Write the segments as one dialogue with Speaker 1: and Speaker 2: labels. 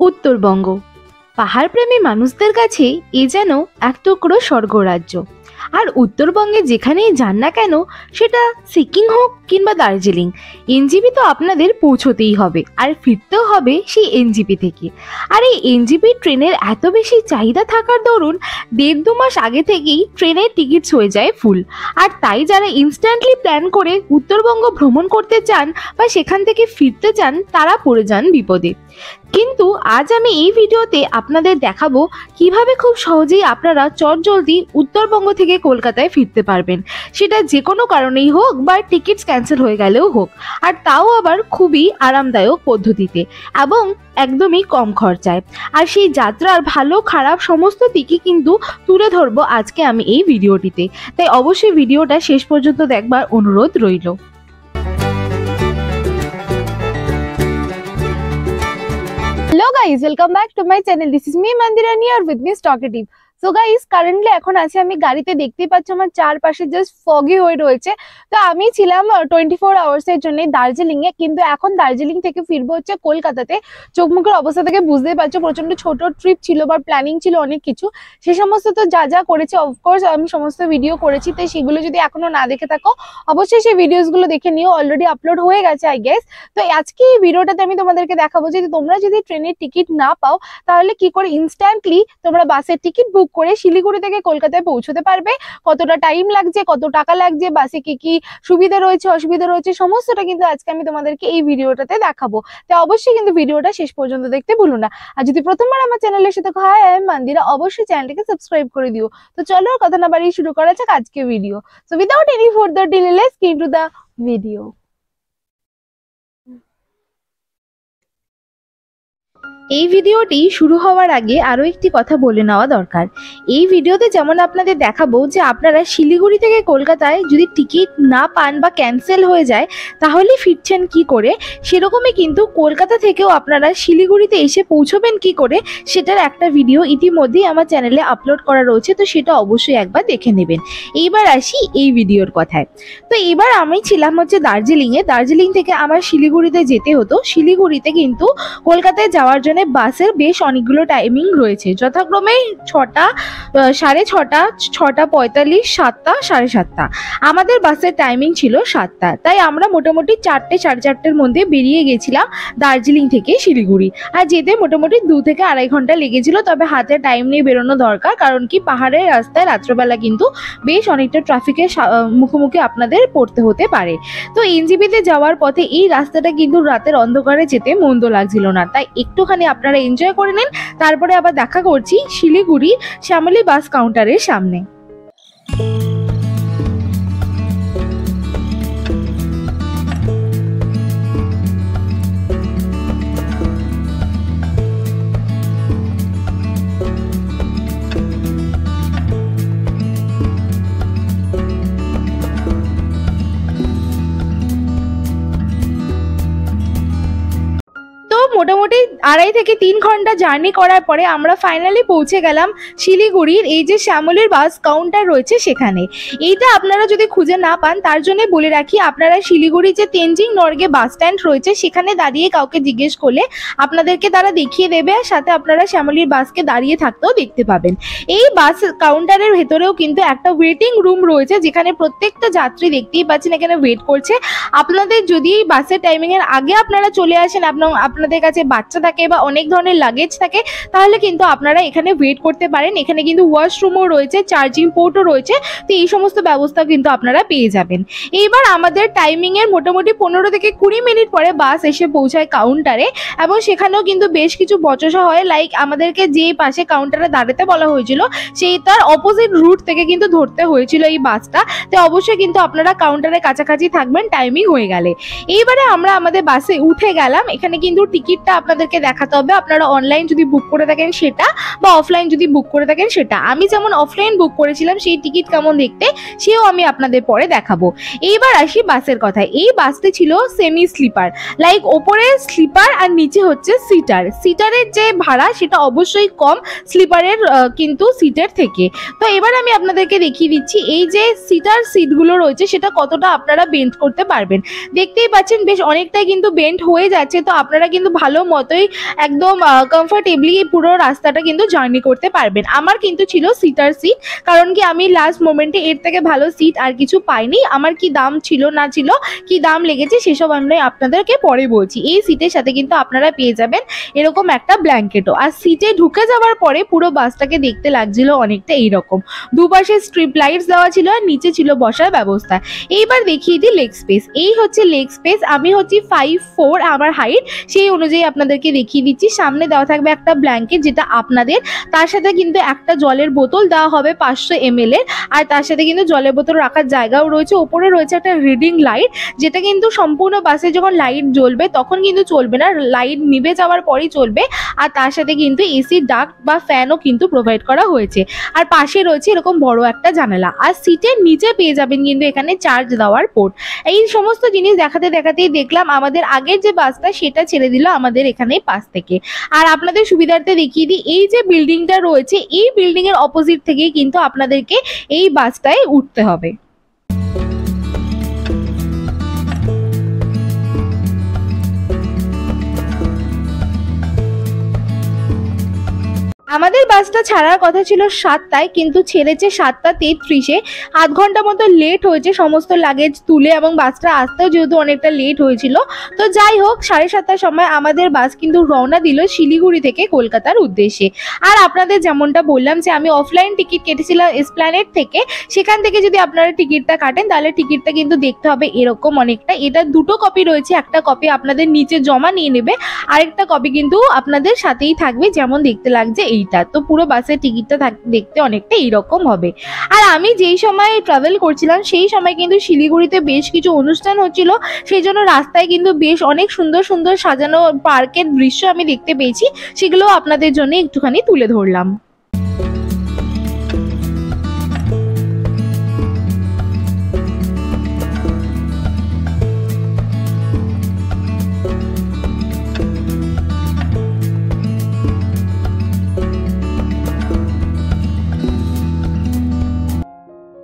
Speaker 1: উত্তরবঙ্গ পাহাড়প্রেমী মানুষদের কাছে এ যেন এক টুকরো স্বর্গরাজ্য। আর উত্তরবঙ্গে যেখানেই যান না কেন, সেটা সিকিম হোক কিংবা দার্জিলিং, এনজিপি তো আপনাদের পৌঁছতেই হবে, আর ফিরতেও হবে সেই এনজিপি থেকে। আর এই এনজিপি ট্রেনের এত বেশি চাহিদা থাকার দরুন 1.5-2 মাস আগে থেকেই ট্রেনের টিকিটস হয়ে যায় ফুল। আর তাই যারা ইনস্ট্যান্টলি প্ল্যান করে উত্তরবঙ্গ ভ্রমণ করতে চান বা সেখান থেকে ফিরতে চান, তারা পড়ে যান বিপদে। কিন্তু আজ আমি এই ভিডিওতে আপনাদের দেখাবো কিভাবে খুব সহজেই আপনারা চটজলদি উত্তরবঙ্গ থেকে কলকাতায় ফিরতে পারবেন, সেটা যে কোনো কারণেই হোক বা টিকিটস ক্যান্সেল হয়ে গেলেও হোক, আর তাও আবার খুবই আরামদায়ক পদ্ধতিতে এবং একদমই কম খরচায়। আর সেই যাত্রার ভালো খারাপ সমস্ত দিকই কিন্তু তুলে ধরবো আজকে আমি এই ভিডিওটিতে, তাই অবশ্যই ভিডিওটা শেষ পর্যন্ত দেখবার অনুরোধ রইল।
Speaker 2: Hello guys, welcome back to my channel. This is me Mandirani or with me Talkative. So guys, currently এখন আছি আমি গাড়িতে, দেখতেই পাচ্ছ আমার চারপাশে জাস্ট ফগি হয়ে রয়েছে। তো আমি ছিলাম 24 আওয়ার্স এর জন্য দার্জিলিং এ, কিন্তু এখন দার্জিলিং থেকে ফিরবো হচ্ছে কলকাতাতে। চোখ মুখের অবস্থা থেকে বুঝতেই পারছো প্রচন্ড ছোট ট্রিপ ছিল বা প্ল্যানিং ছিল অনেক কিছু। সে সমস্ত তো যা যা করেছি অফকোর্স আমি সমস্ত ভিডিও করেছি, তাই সেগুলো যদি এখনো না দেখে থাকো অবশ্যই সেই ভিডিওস গুলো দেখে নিও, অলরেডি আপলোড হয়ে গেছে আই গেস। তো আজকে এই ভিডিওটাতে আমি তোমাদেরকে দেখাবো যে তোমরা যদি ট্রেনের টিকিট না পাও তাহলে কি করে ইনস্ট্যান্টলি তোমরা বাসের টিকিট বুক করে শিলিগুড়ি থেকে কলকাতায় পৌঁছতে পারবে, কতটা টাইম লাগছে, কত টাকা লাগছে, বাসে কি কি সুবিধা রয়েছে অসুবিধা রয়েছে, সমস্তটা কিন্তু আজকে আমি তোমাদেরকে এই ভিডিওটাতে দেখাবো। তাই অবশ্যই কিন্তু ভিডিওটা শেষ পর্যন্ত দেখতে ভুলো না। আর যদি প্রথমবার আমার চ্যানেলের সাথে হাই আই এম মান্দিরা, অবশ্যই চ্যানেলটাকে সাবস্ক্রাইব করে দিও। তো চলো কথা না বাড়িয়ে শুরু করা যাক আজকে video. So without any further delay let's get to the video.
Speaker 1: এই ভিডিওটি শুরু হওয়ার আগে আরও একটি কথা বলে নেওয়া দরকার। এই ভিডিওতে যেমন আপনাদের দেখাবো যে আপনারা শিলিগুড়ি থেকে কলকাতায় যদি টিকিট না পান বা ক্যান্সেল হয়ে যায় তাহলে ফিরছেন কি করে, সেরকমই কিন্তু কলকাতা থেকেও আপনারা শিলিগুড়িতে এসে পৌঁছবেন কি করে সেটার একটা ভিডিও ইতিমধ্যেই আমার চ্যানেলে আপলোড করা রয়েছে, তো সেটা অবশ্যই একবার দেখে নেবেন। এইবার আসি এই ভিডিওর কথায়। তো এবার আমি ছিলাম হচ্ছে দার্জিলিংয়ে, দার্জিলিং থেকে আমার শিলিগুড়িতে যেতে হতো। শিলিগুড়িতে কিন্তু কলকাতায় যাওয়ার জন্য বাসের বেশ অনেকগুলো টাইমিং রয়েছে, যথাক্রমে 6টা, 6:30, 6:45, 7টা, 7:30। আমাদের বাসের টাইমিং ছিল 7টা, তাই আমরা মোটামুটি 4টে, 4:30-এর মধ্যে বেরিয়ে গেছিলাম দার্জিলিং থেকে শিলিগুড়ি। আর যেতে মোটামুটি 2 থেকে 2.5 ঘন্টা লেগেছিল, তবে হাতে টাইম নিয়ে বেরোনো দরকার, কারণ কি পাহাড়ের রাস্তায় রাত্রবেলা কিন্তু বেশ অনেকটা ট্রাফিকের মুখোমুখি আপনাদের পড়তে হতে পারে। তো এনজিপিতে যাওয়ার পথে এই রাস্তাটা কিন্তু রাতের অন্ধকারে যেতে মন্দ লাগছিল না, তাই একটুখানি আপনারা এনজয় করে নেন। তারপরে আবার দেখা করছি শিলিগুড়ি শ্যামলী বাস কাউন্টারের সামনে। মোটামুটি 2.5 থেকে 3 ঘন্টা জার্নি করার পরে আমরা ফাইনালি পৌঁছে গেলাম শিলিগুড়ির এই যে শ্যামলীর বাস কাউন্টার রয়েছে সেখানে। এইটা আপনারা যদি খুঁজে না পান তার জন্য বলে রাখি, আপনারা শিলিগুড়ি যে তেনজিং নর্গে বাস স্ট্যান্ড রয়েছে সেখানে দাঁড়িয়ে কাউকে জিজ্ঞেস করলে আপনাদেরকে তারা দেখিয়ে দেবে, আর সাথে আপনারা শ্যামলীর বাসকে দাঁড়িয়ে থাকতেও দেখতে পাবেন। এই বাস কাউন্টারের ভেতরেও কিন্তু একটা ওয়েটিং রুম রয়েছে, যেখানে প্রত্যেকটা যাত্রী দেখতেই পাচ্ছেন এখানে ওয়েট করছে। আপনাদের যদি বাসের টাইমিং এর আগে আপনারা চলে আসেন, আপনাদের কাছে বাচ্চা থাকে বা অনেক ধরনের লাগেজ থাকে, তাহলে কিন্তু আপনারা এখানে ওয়েট করতে পারেন। এখানে কিন্তু ওয়াশরুমও রয়েছে, চার্জিং পোর্টও রয়েছে, তো এই সমস্ত ব্যবস্থা কিন্তু আপনারা পেয়ে যাবেন। এইবার আমাদের টাইমিং এর মোটামুটি 15 থেকে 20 মিনিট পরে বাস এসে পৌঁছায় কাউন্টারে, এবং সেখানেও কিন্তু বেশ কিছু বচসা হয়। লাইক আমাদেরকে যে পাশে কাউন্টারে দাঁড়াতে বলা হয়েছিল সেই তার অপোজিট রুট থেকে কিন্তু ধরতে হয়েছিল এই বাসটা, তো অবশ্যই কিন্তু আপনারা কাউন্টারের কাছাকাছি থাকবেন টাইমিং হয়ে গেলে। এইবারে আমরা আমাদের বাসে উঠে গেলাম। এখানে কিন্তু টিকিটটা আপনাদেরকে দেখাতে হবে, আপনারা অনলাইন যদি বুক করে থাকেন সেটা বা অফলাইন যদি বুক করে থাকেন সেটা। আমি যেমন অফলাইন বুক করেছিলাম সেই টিকিট কেমন দেখতে সেও আমি আপনাদের পরে দেখাবো। এইবার আসি বাসের কথায়। এই বাসটি ছিল সেমি স্লিপার, লাইক ওপরে স্লিপার আর নিচে হচ্ছে সিটার। সিটারের যে ভাড়া সেটা অবশ্যই কম স্লিপারের কিন্তু সিটের থেকে। তো এবার আমি আপনাদেরকে দেখিয়ে দিচ্ছি এই যে সিটার সিটগুলো রয়েছে সেটা কতটা আপনারা বেন্ড করতে পারবেন। দেখতেই পাচ্ছেন বেশ অনেকটাই কিন্তু বেন্ড হয়ে যাচ্ছে, তো আপনারা কিন্তু ভালো ততই একদম কমফর্টেবলি পুরো রাস্তাটা কিন্তু জার্নি করতে পারবেন। আমার কিন্তু ছিল সিটার সিট, কারণ কি আমি লাস্ট মোমেন্টে এর থেকে ভালো সিট আর কিছু পাইনি। আমার কি দাম ছিল না ছিল, কি দাম লেগেছে সেসব আমি আপনাদেরকে পরে বলছি। এই সিটের সাথে কিন্তু আপনারা পেয়ে যাবেন এরকম একটা ব্ল্যাঙ্কেটও। আর সিটে ঢুকে যাওয়ার পরে পুরো বাসটাকে দেখতে লাগছিল অনেকটা এইরকম, দুপাশে স্ট্রিপ লাইটস দেওয়া ছিল আর নিচে ছিল বসার ব্যবস্থা। এইবার দেখিয়ে দিই লেগ স্পেস। এই হচ্ছে লেগ স্পেস। আমি হচ্ছি 5'4" আমার হাইট, সেই অনুযায়ী আপনাদেরকে দেখিয়ে দিচ্ছি। সামনে দেওয়া থাকবে একটা ব্ল্যাঙ্কেট যেটা আপনাদের, তার সাথে কিন্তু একটা জলের বোতল দেওয়া হবে 500 ml এর, আর তার সাথে কিন্তু জলের বোতল রাখার জায়গাও রয়েছে। ওপরে রয়েছে একটা রিডিং লাইট, যেটা কিন্তু সম্পূর্ণ বাসে যখন লাইট জ্বলবে তখন কিন্তু চলবে না, লাইট নিভে যাওয়ার পরেই চলবে। আর তার সাথে কিন্তু এসি ডাক্ট বা ফ্যানও কিন্তু প্রোভাইড করা হয়েছে। আর পাশে রয়েছে এরকম বড় একটা জানালা। আর সিটের নিচে পেয়ে যাবেন কিন্তু এখানে চার্জ দেওয়ার পোর্ট। এই সমস্ত জিনিস দেখাতে দেখাতেই দেখলাম আমাদের আগের যে বাসটা সেটা ছেড়ে দিল আমাদের এখানেই পাশ থেকে। আর আপনাদের সুবিধার্থে দেখিয়ে দিই, এই যে বিল্ডিংটা রয়েছে এই বিল্ডিং এর অপোজিট থেকেই কিন্তু আপনাদেরকে এই বাসটায় উঠতে হবে। আমাদের বাসটা ছাড়ার কথা ছিল 7টায়, কিন্তু ছেড়েছে 7:33-এ। আধ ঘন্টা মতো লেট হয়েছে সমস্ত লাগেজ তুলে, এবং বাসটা আসতেও যেহেতু অনেকটা লেট হয়েছিল। তো যাই হোক, 7:30টার সময় আমাদের বাস কিন্তু রওনা দিল শিলিগুড়ি থেকে কলকাতার উদ্দেশ্যে। আর আপনাদের যেমনটা বললাম যে আমি অফলাইন টিকিট কেটেছিলাম এসপ্ল্যানেড থেকে, সেখান থেকে যদি আপনারা টিকিটটা কাটেন তাহলে টিকিটটা কিন্তু দেখতে হবে এরকম অনেকটা। এটা দুটো কপি রয়েছে, একটা কপি আপনাদের নিচে জমা নিয়ে নেবে, আরেকটা কপি কিন্তু আপনাদের সাথেই থাকবে, যেমন দেখতে লাগছে এইটা। তো পুরো বাসের টিকিটটা দেখতে অনেকটা এইরকম হবে। আর আমি যেই সময় ট্রাভেল করছিলাম সেই সময় কিন্তু শিলিগুড়িতে বেশ কিছু অনুষ্ঠান হচ্ছিল, সেই জন্য রাস্তায় কিন্তু বেশ অনেক সুন্দর সুন্দর সাজানো পার্কের দৃশ্য আমি দেখতে পেয়েছি, সেগুলো আপনাদের জন্য একটুখানি তুলে ধরলাম।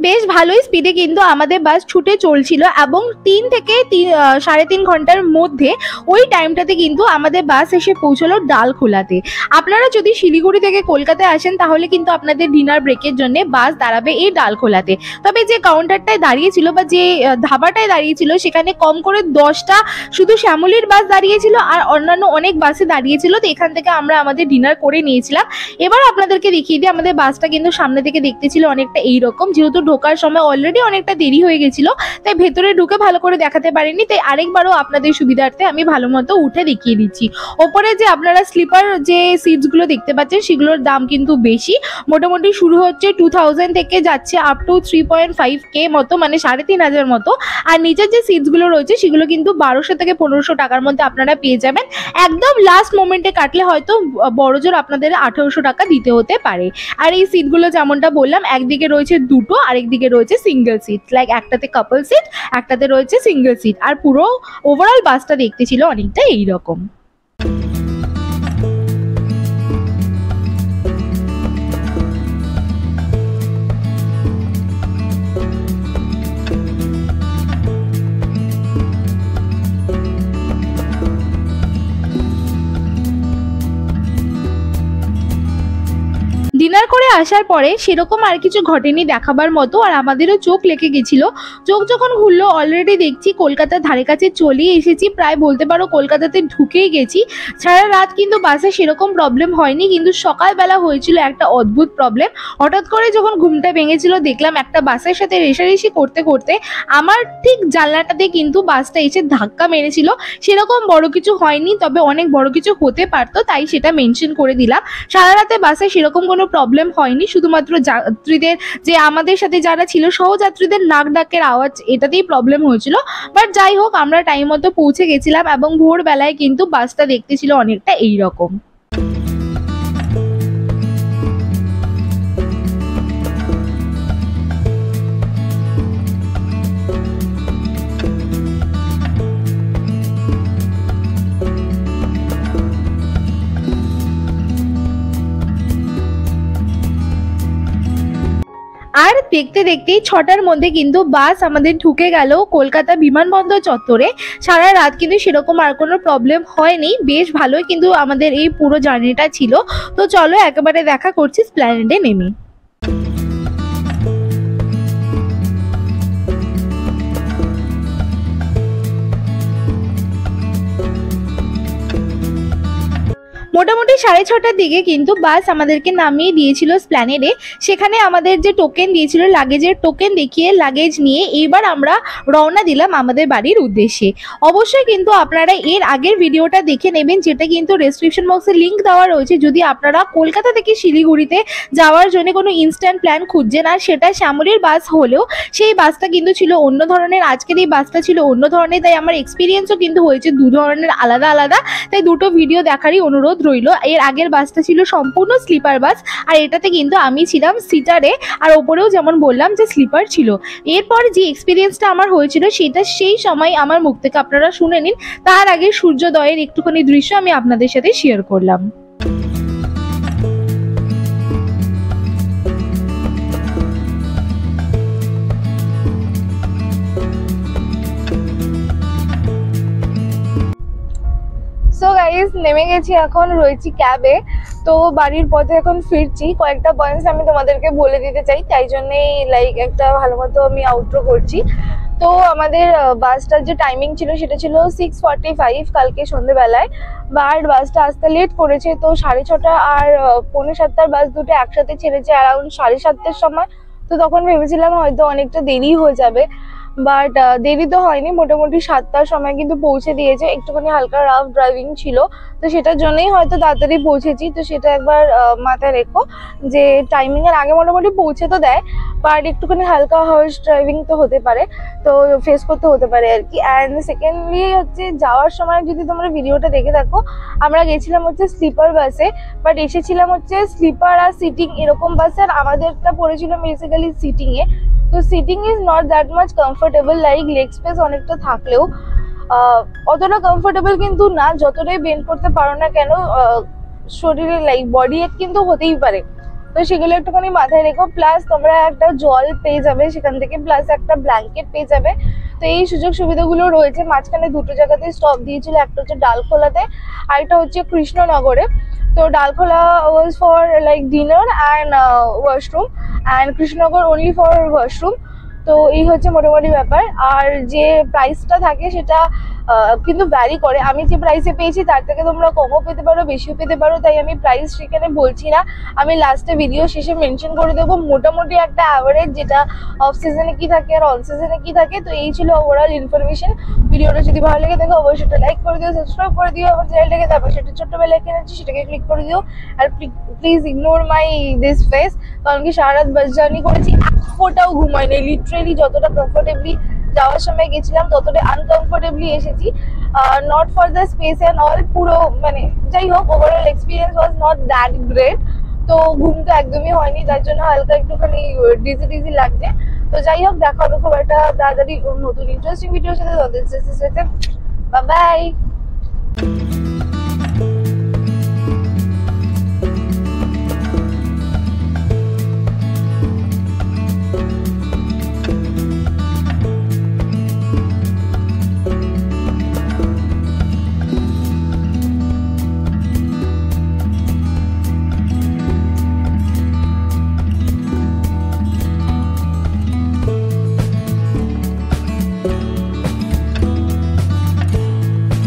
Speaker 1: বেশ ভালোই স্পিডে কিন্তু আমাদের বাস ছুটে চলছিল, এবং 3 থেকে 3.5 ঘন্টার মধ্যে ওই টাইমটাতে কিন্তু আমাদের বাস এসে পৌঁছলো ডালখোলাতে। আপনারা যদি শিলিগুড়ি থেকে কলকাতায় আসেন তাহলে কিন্তু আপনাদের ডিনার ব্রেকের জন্য বাস দাঁড়াবে এই ডালখোলাতে। তবে যে কাউন্টারটায় দাঁড়িয়েছিল বা যে ধাবাটায় দাঁড়িয়েছিল সেখানে কম করে 10টা শুধু শ্যামলীর বাস দাঁড়িয়েছিল, আর অন্যান্য অনেক বাসে দাঁড়িয়েছিল। তো এখান থেকে আমরা আমাদের ডিনার করে নিয়েছিলাম। এবার আপনাদেরকে দেখিয়ে দিই, আমাদের বাসটা কিন্তু সামনে থেকে দেখতে ছিল অনেকটা এইরকম। যেহেতু ঢোকার সময় অলরেডি অনেকটা দেরি হয়ে গেছিল, তাই ভেতরে ঢুকে ভালো করে দেখাতে পারিনি, তাই আরেকবারও আপনাদের সুবিধার্থে আমি ভালো মতো উঠে দেখিয়ে দিচ্ছি। ওপরে যে আপনারা স্লিপার যে সিটস গুলো দেখতে পাচ্ছেন সেগুলোর দাম কিন্তু বেশি, মোটামুটি শুরু হচ্ছে 2000 থেকে যাচ্ছে আপ টু 3.5K মতো, মানে 3500 মতো। আর নিচের যে সিটস গুলো রয়েছে সেগুলো কিন্তু 1200 থেকে 1500 টাকার মধ্যে আপনারা পেয়ে যাবেন। একদম লাস্ট মোমেন্টে কাটলে হয়তো বড়জোর আপনাদের 1800 টাকা দিতে হতে পারে। আর এই সিটগুলো যেমনটা বললাম, একদিকে রয়েছে দুটো, আরেকদিকে রয়েছে সিঙ্গেল সিট, লাইক একটাতে কাপল সিট, একটাতে রয়েছে সিঙ্গেল সিট। আর পুরো ওভারঅল বাসটা দেখতে ছিল অনেকটা এইরকম। ডিনার করে আসার পরে সেরকম আর কিছু ঘটেনি দেখাবার মতো, আর আমাদেরও চোখ লেগে গেছিল। চোখ যখন ঘুরলো অলরেডি দেখছি কলকাতার ধারে কাছে চলেই এসেছি, প্রায় বলতে পারো কলকাতাতে ঢুকেই গেছি। সারা রাত কিন্তু বাসে সেরকম প্রবলেম হয়নি, কিন্তু সকালবেলা হয়েছিল একটা অদ্ভুত প্রবলেম। হঠাৎ করে যখন ঘুমটা ভেঙেছিল দেখলাম একটা বাসের সাথে রেষারেষি করতে করতে আমার ঠিক জানলাটাতে কিন্তু বাসটা এসে ধাক্কা মেরেছিল। সেরকম বড় কিছু হয়নি, তবে অনেক বড় কিছু হতে পারতো, তাই সেটা মেনশন করে দিলাম। সারা রাতে বাসে সেরকম কোনো প্রবলেম হয়নি, শুধুমাত্র যাত্রীদের যে আমাদের সাথে যারা ছিল সহযাত্রীদের নাক ডাকের আওয়াজ, এটাতেই প্রবলেম হয়েছিল। বাট যাই হোক, আমরা টাইম মতো পৌঁছে গেছিলাম, এবং ভোরবেলায় কিন্তু বাসটা দেখতে ছিল অনেকটা এইরকম। আর দেখতে দেখতেই 6টার মধ্যে কিন্তু বাস আমাদের ঢুকে গেল কলকাতা বিমানবন্দর চত্বরে। সারা রাত কিন্তু সেরকম আর কোনো প্রবলেম হয়নি, বেশ ভালোই কিন্তু আমাদের এই পুরো জার্নিটা ছিল। তো চলো একেবারে দেখা করছি স্প্ল্যানেডে নেমে। মোটামুটি 6:30টার দিকে কিন্তু বাস আমাদেরকে নামিয়ে দিয়েছিল স্প্ল্যানেডে। সেখানে আমাদের যে টোকেন দিয়েছিল, লাগেজের টোকেন দেখিয়ে লাগেজ নিয়ে এবার আমরা রওনা দিলাম আমাদের বাড়ির উদ্দেশ্যে। অবশ্যই কিন্তু আপনারা এর আগের ভিডিওটা দেখে নেবেন, যেটা কিন্তু ডেসক্রিপশন বক্সে লিঙ্ক দেওয়া রয়েছে, যদি আপনারা কলকাতা থেকে শিলিগুড়িতে যাওয়ার জন্য কোনো ইনস্ট্যান্ট প্ল্যান খুঁজছেন। আর সেটা শ্যামলীর বাস হলেও সেই বাসটা কিন্তু ছিল অন্য ধরনের, আজকের এই বাসটা ছিল অন্য ধরনের। তাই আমার এক্সপিরিয়েন্সও কিন্তু হয়েছে দু ধরনের আলাদা আলাদা, তাই দুটো ভিডিও দেখারই অনুরোধ রইল। এর আগের বাসটা ছিল সম্পূর্ণ স্লিপার বাস, আর এটাতে কিন্তু আমি ছিলাম সিটারে, আর ওপরেও যেমন বললাম যে স্লিপার ছিল। এরপর যে এক্সপিরিয়েন্সটা আমার হয়েছিল সেটা সেই সময় আমার মুখ থেকে আপনারা শুনে নিন। তার আগে সূর্যোদয়ের একটুখানি দৃশ্য আমি আপনাদের সাথে শেয়ার করলাম।
Speaker 2: সো গাইস, নেমে গেছি, এখন রয়েছি ক্যাবে। তো বাড়ির পথে এখন ফিরছি। কয়েকটা পয়েন্টস আমি তোমাদেরকে বলে দিতে চাই, তাই জন্যই একটা ভালো মতো আমি আউটরো করছি। তো আমাদের বাসটার যে টাইমিং ছিল সেটা ছিল 6:45 কালকে সন্ধ্যেবেলায়, বাট বাসটা আসতে লেট করেছে। তো 6:30 আর 6:45 বাস দুটো একসাথে ছেড়েছে অ্যারাউন্ড 7:30টার সময়। তো তখন ভেবেছিলাম হয়তো অনেকটা দেরি হয়ে যাবে, বাট দেরি তো হয়নি, মোটামুটি 7টার সময় কিন্তু পৌঁছে দিয়েছে। একটুখানি হালকা রাফ ড্রাইভিং ছিল, তো সেটার জন্যই হয়তো তাড়াতাড়ি পৌঁছেছি। তো সেটা একবার মাথায় রেখো যে টাইমিং এর আগে মোটামুটি পৌঁছে তো দেয়, বাট একটুখানি হালকা হার্শ ড্রাইভিং তো হতে পারে, তো ফেস করতে হতে পারে আর কি। অ্যান্ড সেকেন্ডলি হচ্ছে যাওয়ার সময় যদি তোমরা ভিডিওটা দেখে থাকো, আমরা গেছিলাম হচ্ছে স্লিপার বাসে, বাট এসেছিলাম হচ্ছে স্লিপার আর সিটিং এরকম বাসে, আর আমাদেরটা পড়েছিল বেসিক্যালি সিটিং এ। তো sitting is not that much comfortable, like leg space অনেকটা থাকলেও অতটা কমফোর্টেবল কিন্তু না। যতটাই বেন্ড করতে পারো না কেন, শরীরে বডি এক কিন্তু হতেই পারে। তো সেগুলো একটুখানি মাথায় রেখো। প্লাস তোমরা একটা জল পেয়ে যাবে সেখান থেকে, প্লাস একটা ব্ল্যাঙ্কেট পেয়ে যাবে। তো এই সুযোগ সুবিধাগুলো রয়েছে। মাঝখানে দুটো জায়গাতে স্টপ দিয়েছিল, একটা হচ্ছে ডালখোলাতে আর একটা হচ্ছে কৃষ্ণনগরে। তো ডালখোলা ওয়াজ for dinner and washroom, and Krishnanagar only for washroom. তো এই হচ্ছে মোটামুটি ব্যাপার। আর যে প্রাইসটা থাকে সেটা কিন্তু ভ্যারি করে। আমি যে প্রাইসে পেয়েছি তার থেকে তোমরা কমও পেতে পারো, বেশিও পেতে পারো, তাই আমি প্রাইস সেখানে বলছি না। আমি লাস্টে ভিডিও শেষে মেনশন করে দেবো মোটামুটি একটা অ্যাভারেজ, যেটা অফ সিজনে কি থাকে আর অন সিজনে কি থাকে। তো এই ছিল ওভারঅল ইনফরমেশন। ভিডিওটা যদি ভালো লেগে থাকে অবশ্যই সেটা লাইক করে দিও, সাবস্ক্রাইব করে দিও আমার চ্যানেলটাকে, তারপর সেটা ছোট্ট বেল আইকন আছে সেটাকে ক্লিক করে দিও। আর please ignore my this face, কারণ কি সারা রাত বাস জার্নি করেছি, এক ফোঁটাও ঘুমাইনি। লিটারেলি যতটা কমফোর্টেবলি যাওয়ার সময় গেছিলাম ততটা আনকমফোর্টেবলি এসেছি। Not for the space and all, পুরো যাই হোক, overall experience was not that great. তো ঘুম তো একদমই হয়নি, তার জন্য হালকা একটুখানি ডিজি ডিজি লাগছে। তো যাই হোক, দেখা হবে খুব একটা তাড়াতাড়ি নতুন ইন্টারেস্টিং ভিডিওর সাথে। Bye bye.